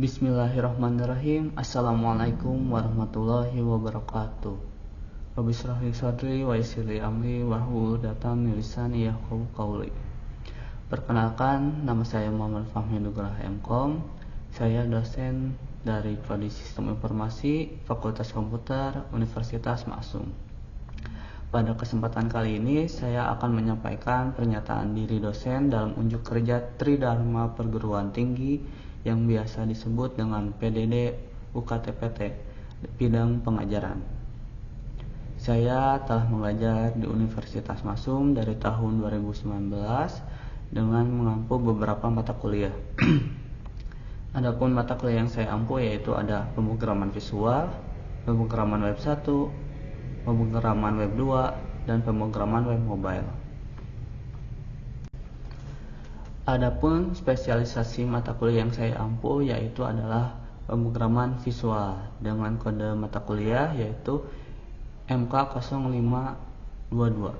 Bismillahirrahmanirrahim. Assalamualaikum warahmatullahi wabarakatuh. Rabbi shrah li sadri wa yassir li amri wahlul 'uqdatam min lisani yafqahu qawli. Perkenalkan, nama saya Muhammad Fahmi Nugraha MKom. Saya dosen dari Prodi Sistem Informasi Fakultas Komputer Universitas Maksum. Pada kesempatan kali ini saya akan menyampaikan pernyataan diri dosen dalam unjuk kerja Tridharma Perguruan Tinggi yang biasa disebut dengan PDD UKTPT bidang pengajaran. Saya telah mengajar di Universitas Maksum dari tahun 2019 dengan mengampu beberapa mata kuliah. Adapun mata kuliah yang saya ampu yaitu ada pemrograman visual, pemrograman web 1, pemrograman web 2, dan pemrograman web mobile. Adapun spesialisasi mata kuliah yang saya ampu yaitu adalah pemrograman visual dengan kode mata kuliah yaitu MK0522.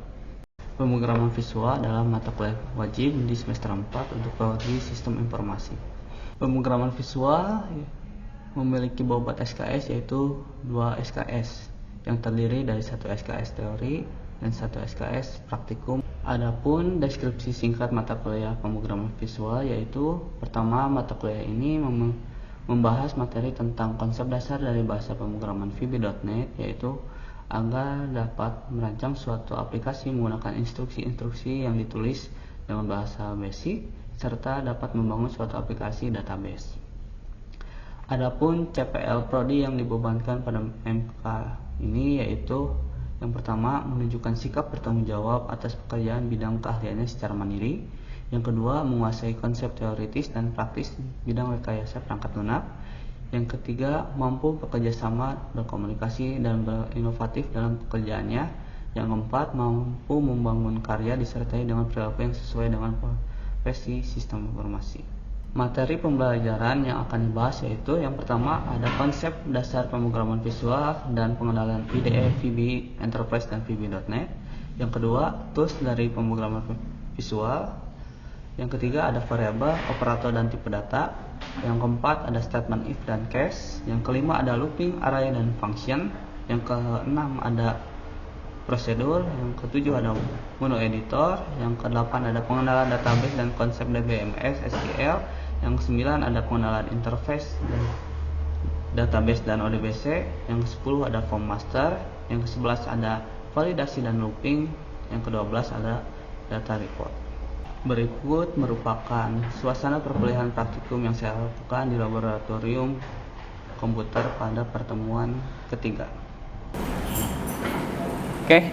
Pemrograman visual adalah mata kuliah wajib di semester 4 untuk prodi sistem informasi. Pemrograman visual memiliki bobot SKS yaitu 2 SKS yang terdiri dari 1 SKS teori dan 1 SKS praktikum. Adapun deskripsi singkat mata kuliah pemrograman visual yaitu pertama, mata kuliah ini membahas materi tentang konsep dasar dari bahasa pemrograman VB.NET, yaitu agar dapat merancang suatu aplikasi menggunakan instruksi-instruksi yang ditulis dengan bahasa basic serta dapat membangun suatu aplikasi database. Adapun CPL Prodi yang dibebankan pada MK ini yaitu yang pertama, menunjukkan sikap bertanggung jawab atas pekerjaan bidang keahliannya secara mandiri. Yang kedua, menguasai konsep teoritis dan praktis bidang rekayasa perangkat lunak. Yang ketiga, mampu bekerja sama, berkomunikasi, dan berinovatif dalam pekerjaannya. Yang keempat, mampu membangun karya disertai dengan perilaku yang sesuai dengan profesi sistem informasi. Materi pembelajaran yang akan dibahas yaitu yang pertama ada konsep dasar pemrograman visual dan pengenalan IDE, VB, Enterprise, dan VB.NET. Yang kedua, tools dari pemrograman visual. Yang ketiga ada variabel, operator, dan tipe data. Yang keempat ada statement if dan case. Yang kelima ada looping, array, dan function. Yang keenam ada prosedur. Yang ketujuh ada menu editor. Yang kedelapan ada pengenalan database dan konsep DBMS, SQL. Yang ke-9 ada pengenalan interface dan database dan ODBC. Yang ke-10 ada form master. Yang ke-11 ada validasi dan looping. Yang ke-12 ada data report. Berikut merupakan suasana perkuliahan praktikum yang saya lakukan di laboratorium komputer pada pertemuan ketiga. Oke.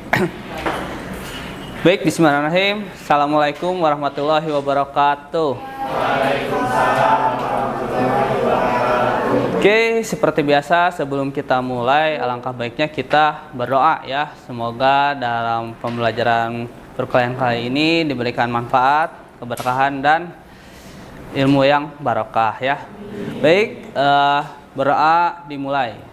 Baik, bismillahirrahmanirrahim. Assalamualaikum warahmatullahi wabarakatuh. Waalaikumsalam warahmatullahi wabarakatuh. Oke, seperti biasa sebelum kita mulai, alangkah baiknya kita berdoa ya. Semoga dalam pembelajaran perkuliahan kali ini diberikan manfaat, keberkahan, dan ilmu yang barokah ya. Baik, berdoa dimulai.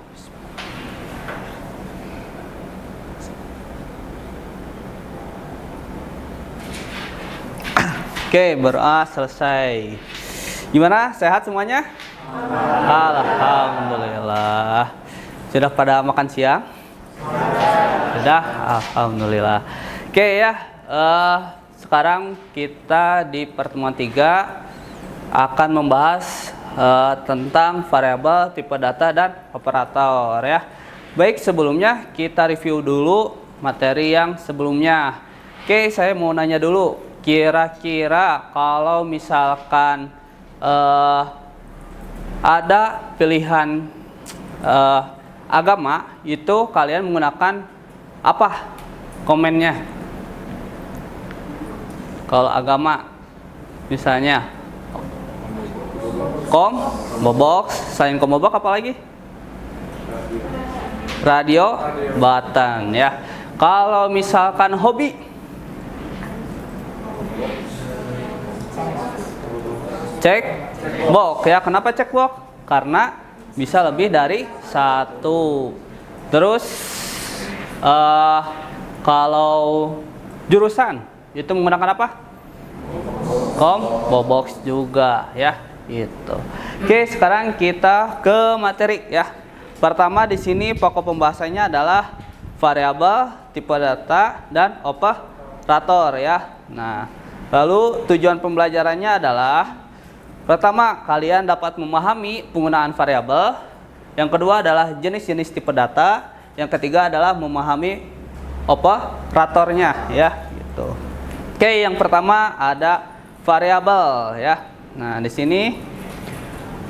Oke, berdoa selesai. Gimana? Sehat semuanya? Alhamdulillah. Sudah pada makan siang? Sudah? Alhamdulillah. Oke ya, sekarang kita di pertemuan 3 akan membahas tentang variabel, tipe data, dan operator ya. Baik, sebelumnya kita review dulu materi yang sebelumnya. Oke, saya mau nanya dulu. Kira-kira kalau misalkan ada pilihan agama, itu kalian menggunakan apa komennya? Kalau agama misalnya bobox, selain bobox apa lagi? Radio button ya. Kalau misalkan hobi, cek box ya. Kenapa cek box? Karena bisa lebih dari satu. Terus kalau jurusan itu menggunakan apa? Bobox juga ya. Itu. Oke, sekarang kita ke materi ya. Pertama di sini pokok pembahasannya adalah variabel, tipe data, dan operator ya. Nah, lalu tujuan pembelajarannya adalah pertama, kalian dapat memahami penggunaan variabel. Yang kedua adalah jenis-jenis tipe data. Yang ketiga adalah memahami operatornya ya, gitu. Oke, yang pertama ada variabel ya. Nah, di sini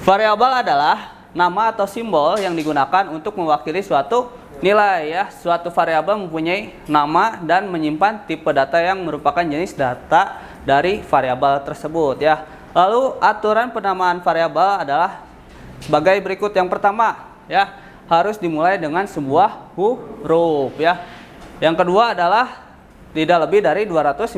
variabel adalah nama atau simbol yang digunakan untuk mewakili suatu nilai ya. Suatu variabel mempunyai nama dan menyimpan tipe data yang merupakan jenis data dari variabel tersebut ya. Lalu aturan penamaan variabel adalah sebagai berikut. Yang pertama ya, harus dimulai dengan sebuah huruf ya. Yang kedua adalah tidak lebih dari 255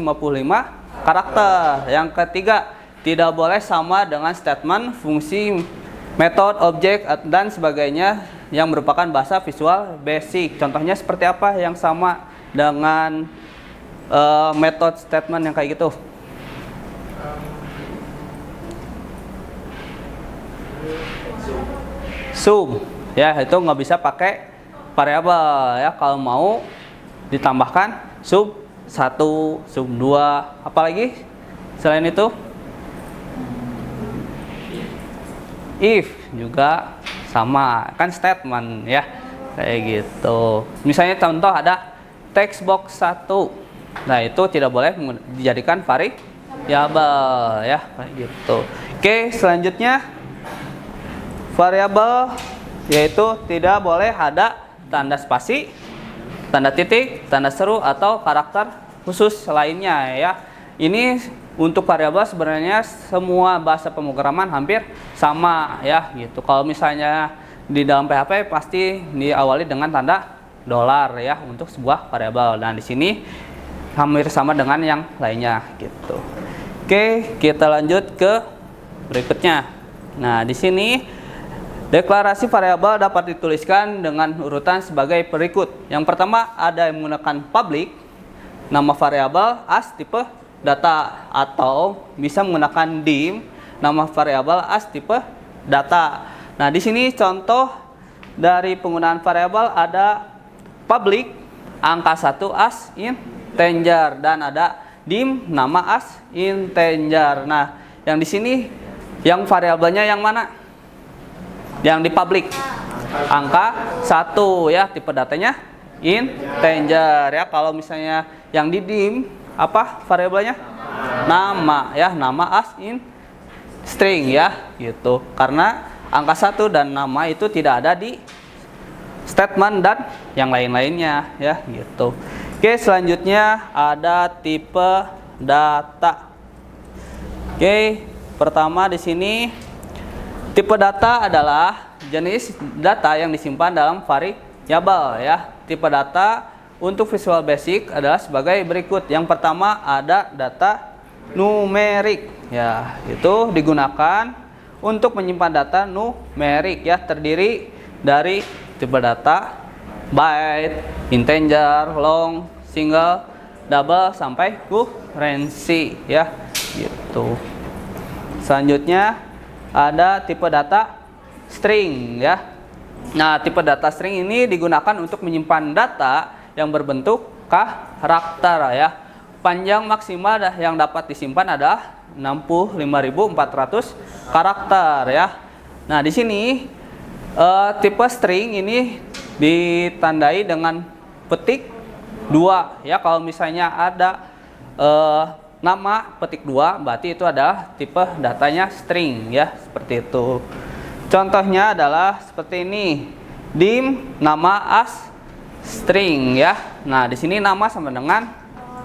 karakter. Yang ketiga, tidak boleh sama dengan statement, fungsi, metode, objek, dan sebagainya yang merupakan bahasa visual basic. Contohnya seperti apa yang sama dengan metode statement yang kayak gitu? Sum. Ya, itu nggak bisa pakai variabel ya. Kalau mau ditambahkan sub 1, sub 2, apalagi selain itu? If juga sama, kan statement ya, kayak gitu. Misalnya contoh ada text box 1. Nah, itu tidak boleh dijadikan variabel ya, kayak gitu. Oke, selanjutnya variabel yaitu tidak boleh ada tanda spasi, tanda titik, tanda seru, atau karakter khusus lainnya ya. Ini untuk variabel sebenarnya semua bahasa pemrograman hampir sama ya, gitu. Kalau misalnya di dalam PHP pasti diawali dengan tanda $, ya untuk sebuah variabel. Dan di sini hampir sama dengan yang lainnya gitu. Oke, kita lanjut ke berikutnya. Nah, di sini deklarasi variabel dapat dituliskan dengan urutan sebagai berikut. Yang pertama ada yang menggunakan public, nama variabel, as, tipe data, atau bisa menggunakan dim, nama variabel, as, tipe data. Nah, di sini contoh dari penggunaan variabel ada public, angka 1 as integer, dan ada dim, nama as integer. Nah, yang di sini yang variabelnya yang mana? Yang di public angka 1 ya, tipe datanya integer ya. Kalau misalnya yang di dim apa variabelnya? Nama ya, nama as in string ya, gitu. Karena angka 1 dan nama itu tidak ada di statement dan yang lain-lainnya ya, gitu. Oke, selanjutnya ada tipe data. Oke, pertama di sini tipe data adalah jenis data yang disimpan dalam variabel ya. Tipe data untuk Visual Basic adalah sebagai berikut. Yang pertama ada data numerik ya. Itu digunakan untuk menyimpan data numerik ya, terdiri dari tipe data byte, integer, long, single, double sampai currency ya, gitu. Selanjutnya ada tipe data string ya. Nah, tipe data string ini digunakan untuk menyimpan data yang berbentuk karakter ya. Panjang maksimal yang dapat disimpan adalah 65.400 karakter ya. Nah, di sini tipe string ini ditandai dengan petik 2 ya. Kalau misalnya ada nama petik 2, berarti itu adalah tipe datanya string ya, seperti itu. Contohnya adalah seperti ini. Dim, nama as string ya. Nah, di sini nama sama dengan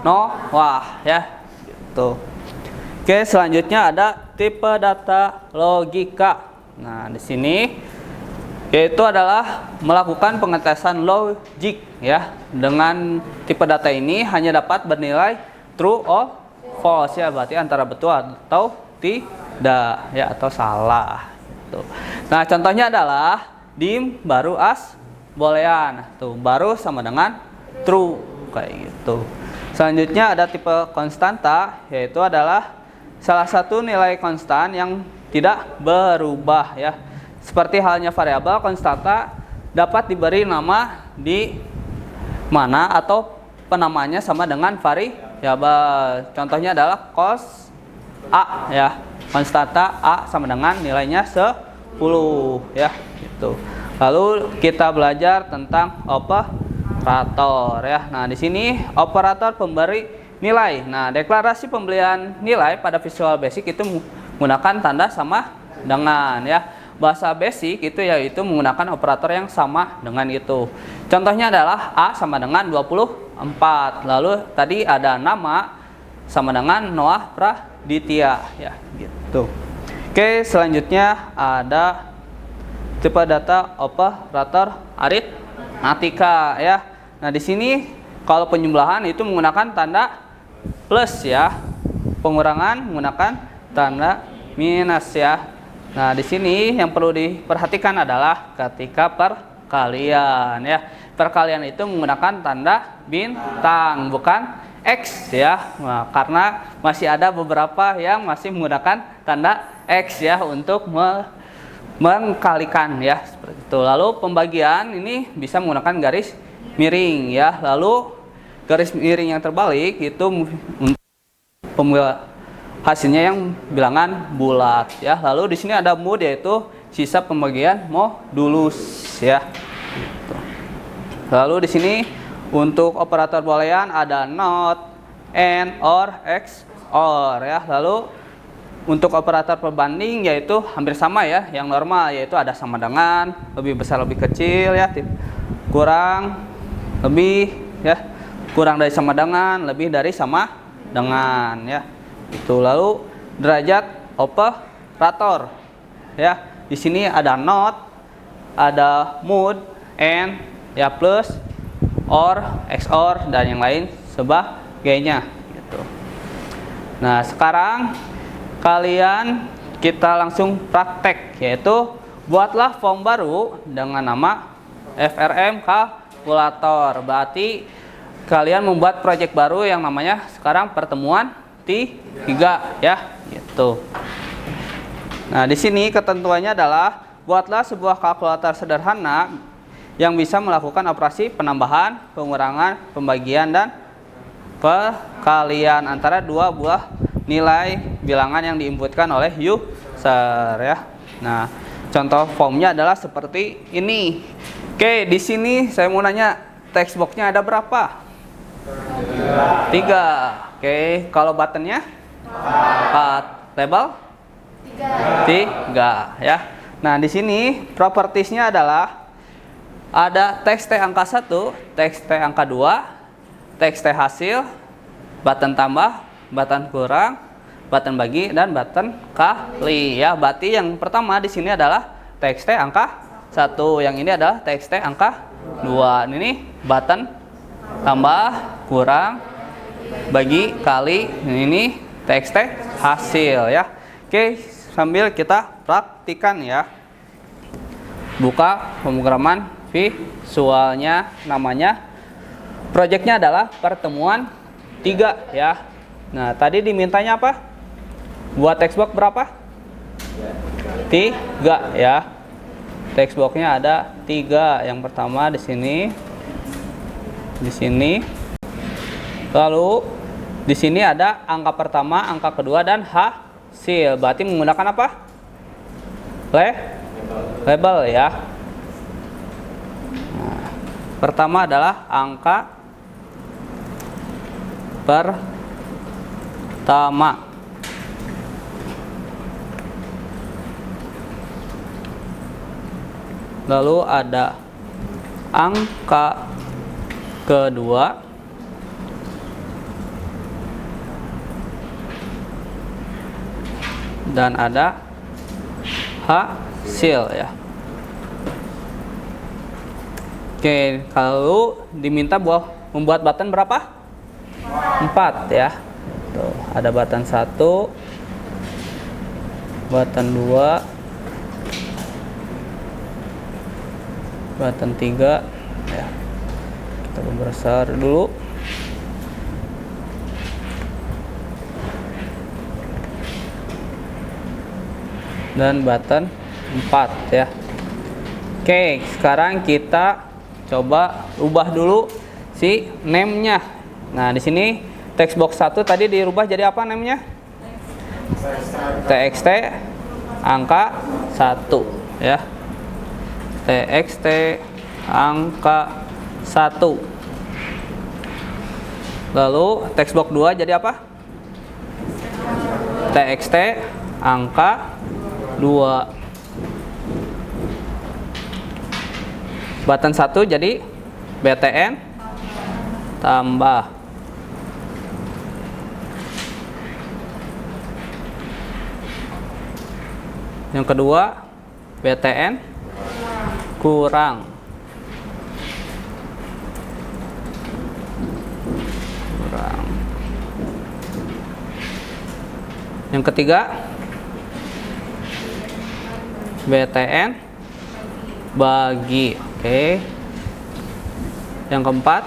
Noah ya, gitu. Oke, selanjutnya ada tipe data logika. Nah, di sini yaitu adalah melakukan pengetesan logik ya. Dengan tipe data ini hanya dapat bernilai true or false ya, berarti antara betul atau tidak ya, atau salah gitu. Nah, contohnya adalah dim baru as boolean. Tuh, baru sama dengan true kayak gitu. Selanjutnya ada tipe konstanta, yaitu adalah salah satu nilai konstan yang tidak berubah ya. Seperti halnya variabel konstanta dapat diberi nama di mana atau penamaannya sama dengan variabel. Contohnya adalah cos A ya. Konstanta A sama dengan nilainya 10 ya gitu. Lalu kita belajar tentang operator ya. Nah, di sini operator pemberi nilai. Nah, deklarasi pemberian nilai pada Visual Basic itu menggunakan tanda sama dengan ya. Bahasa basic itu yaitu menggunakan operator yang sama dengan itu. Contohnya adalah A sama dengan 24. Lalu tadi ada nama sama dengan Noah Praditya ya gitu. Oke, selanjutnya ada tipe data operator aritmatika ya. Nah, di sini kalau penjumlahan itu menggunakan tanda plus ya. Pengurangan menggunakan tanda minus ya. Nah, di sini yang perlu diperhatikan adalah ketika perkalian ya. Perkalian itu menggunakan tanda bintang bukan X ya. Nah, karena masih ada beberapa yang masih menggunakan tanda X ya untuk mengkalikan ya seperti itu. Lalu pembagian ini bisa menggunakan garis miring ya. Lalu garis miring yang terbalik itu hasilnya yang bilangan bulat ya. Lalu di sini ada mod yaitu sisa pembagian modulus ya. Gitu. Lalu di sini untuk operator boolean ada not, and, or, XOR ya. Lalu untuk operator perbanding yaitu hampir sama ya, yang normal yaitu ada sama dengan, lebih besar lebih kecil ya, kurang, lebih ya, kurang dari sama dengan, lebih dari sama dengan ya. Itu lalu derajat operator ya. Di sini ada not, ada mod, and ya, plus, or, XOR dan yang lain sebagainya gitu. Nah, sekarang kita langsung praktek, yaitu buatlah form baru dengan nama FRM kalkulator. Berarti kalian membuat project baru yang namanya sekarang pertemuan 3 ya gitu. Nah, di sini ketentuannya adalah buatlah sebuah kalkulator sederhana yang bisa melakukan operasi penambahan, pengurangan, pembagian dan perkalian antara dua buah nilai bilangan yang diinputkan oleh user ya. Nah, contoh formnya adalah seperti ini. Oke, di sini saya mau nanya, text boxnya ada berapa? 3. Oke, kalau buttonnya 4. Label 3 ya. Nah, di sini propertiesnya adalah ada teks T angka 1, teks T angka 2, teks T hasil, button tambah, button kurang, button bagi, dan button kali ya. Berarti yang pertama di sini adalah teks T angka 1, yang ini adalah teks T angka 2. Ini button tambah, kurang, bagi, kali, ini teks T hasil ya. Oke, sambil kita praktikan ya. Buka pemrograman visualnya, namanya projectnya adalah pertemuan 3 ya. Nah, tadi dimintanya apa? Buat text box berapa? 3 ya. Text boxnya ada 3. Yang pertama di sini, di sini. Lalu di sini ada angka pertama, angka kedua, dan hasil. Berarti menggunakan apa? Label ya. Nah, pertama adalah angka pertama. Lalu ada angka kedua. Dan ada hasil ya. Oke, kalau diminta membuat button berapa? 4 ya. Tuh, ada button 1, button 2, button 3 ya. Kita besar dulu. dan button 4 ya. Oke, sekarang kita coba ubah dulu si name-nya. Nah, di sini text box 1 tadi dirubah jadi apa name-nya? TXT angka 1 ya. TXT angka 1. Lalu text box 2 jadi apa? TXT angka 2. Button 1 jadi BTN tambah. Yang kedua BTN kurang. Yang ketiga BTN bagi. Oke. Yang keempat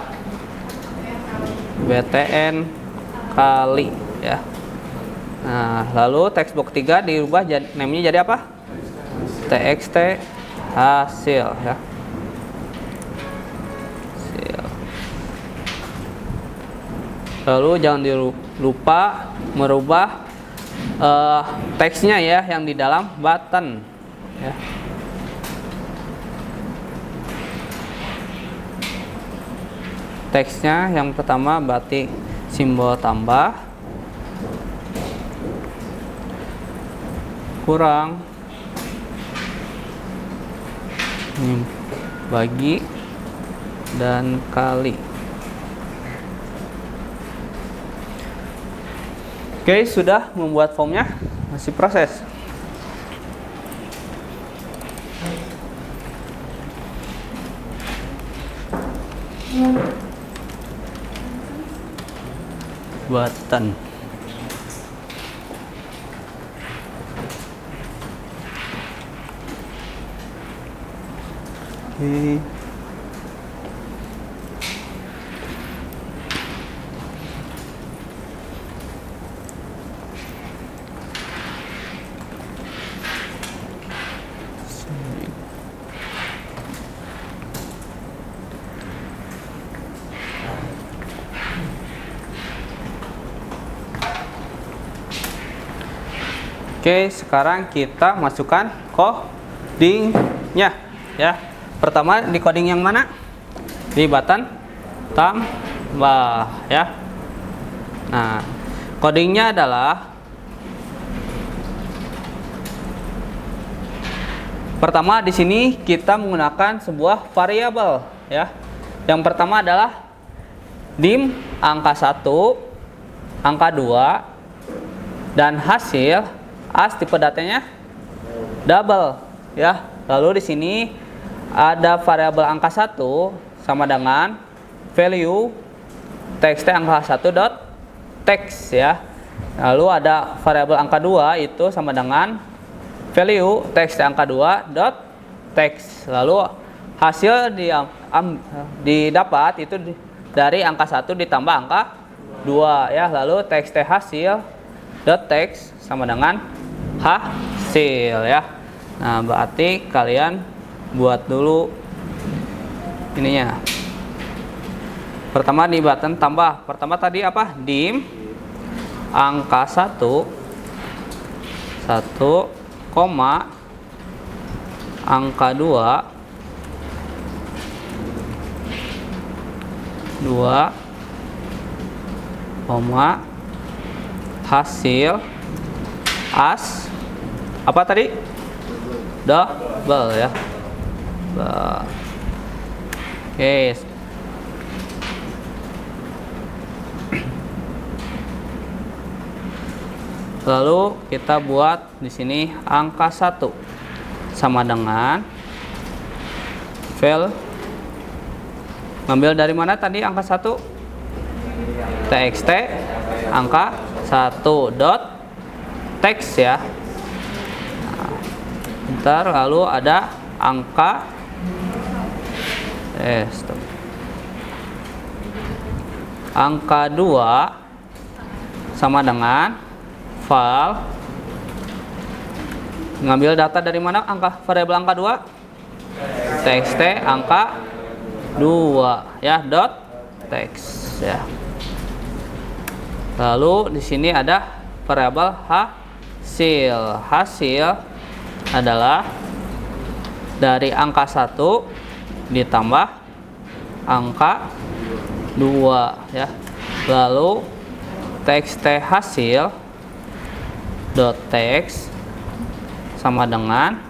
BTN kali ya. Nah, lalu text box 3 dirubah name-nya jadi apa? TXT hasil ya. Hasil. Lalu jangan lupa merubah teksnya ya yang di dalam button ya. Teksnya yang pertama berarti simbol tambah kurang bagi dan kali. Oke, sudah membuat formnya, masih proses. Button. Oke. Oke, sekarang kita masukkan codingnya ya. Pertama di coding yang mana? Di button tambah ya. Nah, codingnya adalah pertama di sini kita menggunakan sebuah variabel ya. Yang pertama adalah dim angka 1, angka 2 dan hasil as tipe datanya double ya. Lalu di sini ada variabel angka 1 sama dengan value txt angka 1 dot text ya. Lalu ada variabel angka 2 itu sama dengan value txt angka 2 dot text. Lalu hasil didapat itu dari angka 1 ditambah angka 2 ya. Lalu txt hasil dot text sama dengan hasil ya. Nah, berarti kalian buat dulu ininya. Pertama di button tambah. Pertama tadi apa? Dim angka 1 koma angka 2 koma hasil as apa tadi? Double ya. Oke. Lalu kita buat di sini angka 1 sama dengan val. Ngambil dari mana tadi angka 1? TXT angka 1 dot text ya. Ntar lalu ada angka angka 2 sama dengan val Ngambil data dari mana? Variabel angka 2. Txt angka 2 ya, dot text ya. Lalu di sini ada variabel hasil. Hasil adalah dari angka 1 ditambah angka 2 ya. Lalu txt hasil dot text sama dengan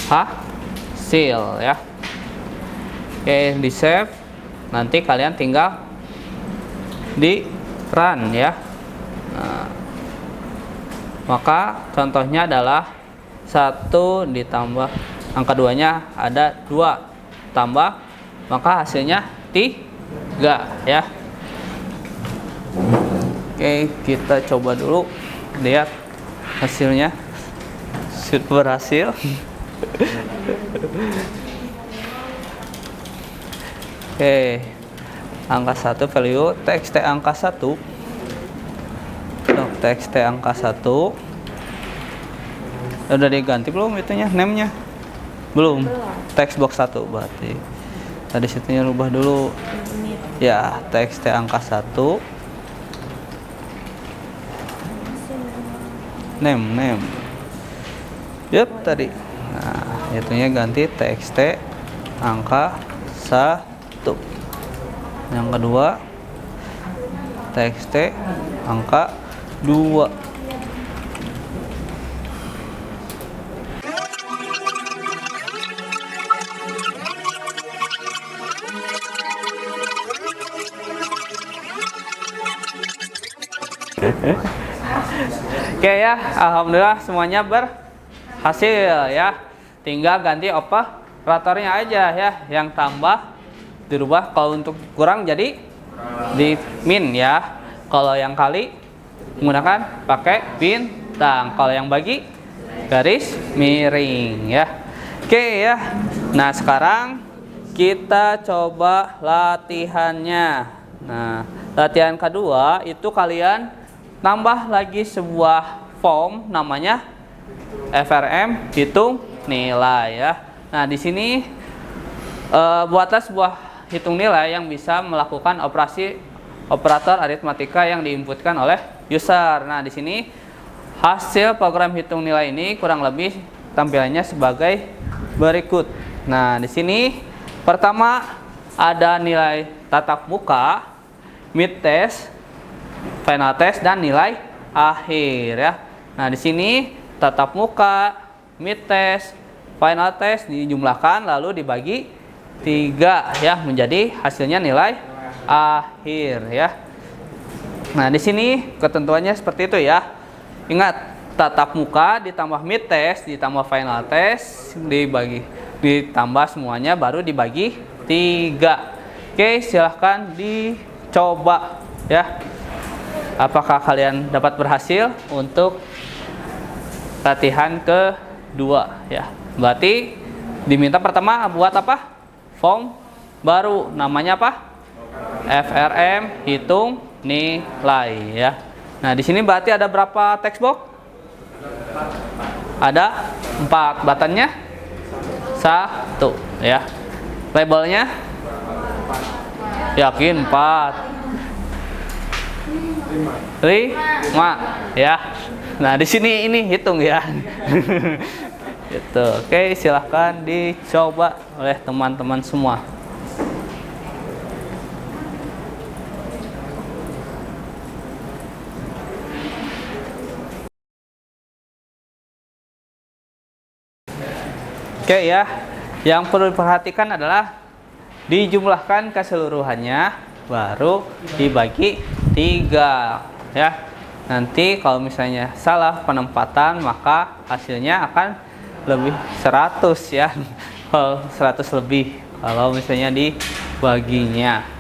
hasil ya. Oke, di save. Nanti kalian tinggal di run ya. Nah, maka contohnya adalah 1 ditambah angka 2-nya ada 2 tambah, maka hasilnya 3 ya. Oke, kita coba dulu lihat hasilnya. Sudah berhasil. Oke, angka 1 value txt angka 1. Txt angka 1 udah diganti belum itunya, name-nya? Belum. Text box 1 berarti. Tadi situnya rubah dulu. Ya, txt angka 1. Name. Yup, tadi. Nah, itunya ganti txt angka 1. Yang kedua txt angka 2. Oke ya, alhamdulillah semuanya berhasil ya. Tinggal ganti operatornya aja ya. Yang tambah dirubah, kalau untuk kurang jadi di min ya. Kalau yang kali menggunakan pakai bintang. Kalau yang bagi garis miring ya. Oke ya. Nah, sekarang kita coba latihannya. Nah, latihan kedua itu kalian tambah lagi sebuah form namanya FRM hitung nilai ya. Nah, di sini buatlah sebuah hitung nilai yang bisa melakukan operator aritmatika yang diinputkan oleh user. Nah, di sini hasil program hitung nilai ini kurang lebih tampilannya sebagai berikut. Nah, di sini pertama ada nilai tatap muka, mid test, final test, dan nilai akhir ya. Nah, di sini tatap muka, mid test, final test dijumlahkan lalu dibagi 3 ya, menjadi hasilnya nilai akhir ya. Nah, di sini ketentuannya seperti itu ya. Ingat, tatap muka ditambah mid test ditambah final test ditambah semuanya baru dibagi 3. Oke, silahkan dicoba ya. Apakah kalian dapat berhasil untuk latihan kedua ya. Berarti diminta pertama buat apa? Form baru, namanya apa? FRM hitung nilai ya. Nah, di sini berarti ada berapa text box? Ada 4. Buttonnya 1 ya. Labelnya yakin 4. 5 ya. Nah, di sini ini hitung ya. Gitu. Oke, silahkan dicoba oleh teman-teman semua. Oke ya, yang perlu diperhatikan adalah dijumlahkan keseluruhannya baru dibagi 3 ya. Nanti kalau misalnya salah penempatan maka hasilnya akan lebih 100 ya. Kalau 100 lebih kalau misalnya dibaginya.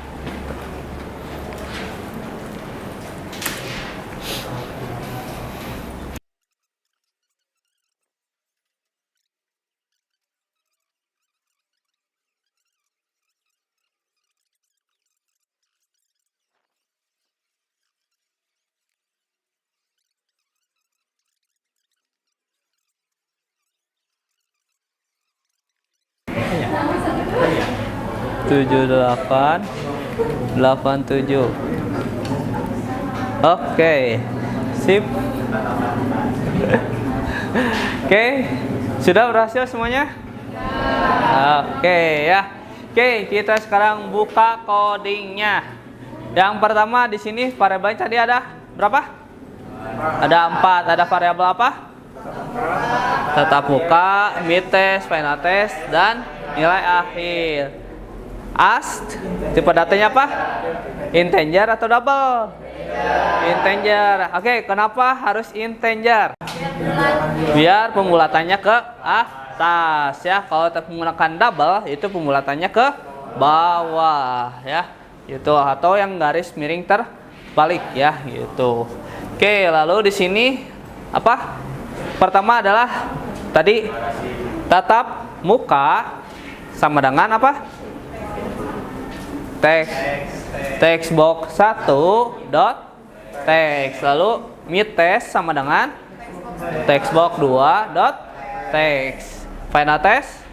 78 87. Oke, sip. Oke, sudah berhasil semuanya? Oke ya. Oke, kita sekarang buka codingnya. Yang pertama di sini variabel tadi ada berapa? Ada 4. Ada variabel apa? Tatap muka, mid test, final test, dan nilai akhir. Tipe datanya apa? Integer atau double? Integer. Oke, kenapa harus integer? Biar pembulatannya ke atas ya. Kalau menggunakan double itu pembulatannya ke bawah ya. Itu atau yang garis miring terbalik ya gitu. Oke, lalu di sini apa? Pertama adalah tadi tatap muka sama dengan apa? Text box 1 dot text. Lalu mid test sama dengan text box 2 dot text. Final test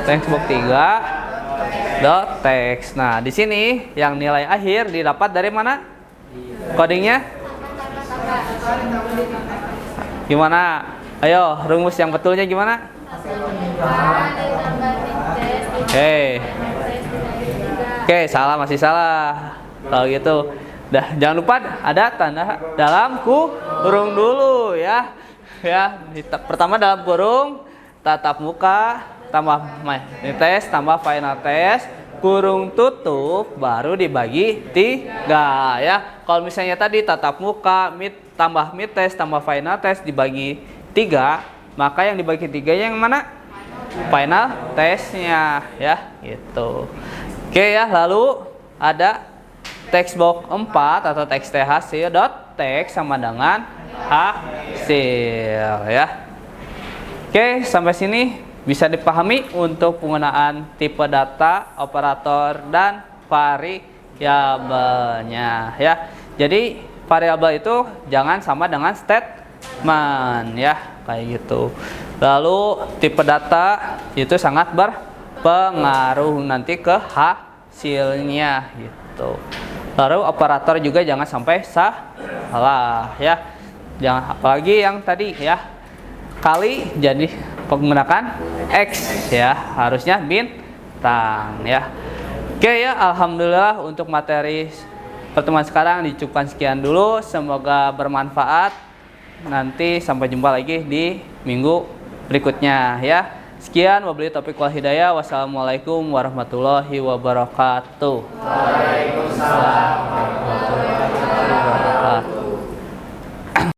text box 3 dot text. Nah, di sini yang nilai akhir didapat dari mana? Codingnya gimana? Ayo, rumus yang betulnya gimana? Oke, salah, masih salah. Kalau gitu, jangan lupa ada tanda dalam kurung dulu ya. Ya, pertama dalam kurung tatap muka tambah test tambah final test kurung tutup baru dibagi 3 ya. Kalau misalnya tadi tatap muka tambah mid test tambah final test dibagi 3, maka yang dibagi 3 yang mana? Final testnya ya gitu. Oke ya, lalu ada text box 4 atau text hasil dot text sama dengan hasil ya. Oke, sampai sini bisa dipahami untuk penggunaan tipe data, operator, dan variabelnya ya. Jadi variabel itu jangan sama dengan statement ya, kayak gitu. Lalu tipe data itu sangat berpengaruh nanti ke hasilnya gitu. Lalu operator juga jangan sampai salah ya. Jangan, apalagi yang tadi ya, kali jadi menggunakan X ya, harusnya bintang ya. Oke ya, alhamdulillah untuk materi pertemuan sekarang dicukupkan sekian dulu. Semoga bermanfaat. Nanti sampai jumpa lagi di minggu berikutnya ya. Sekian, wabillahi taufiq wal hidayah. Wassalamualaikum warahmatullahi wabarakatuh. Waalaikumsalam.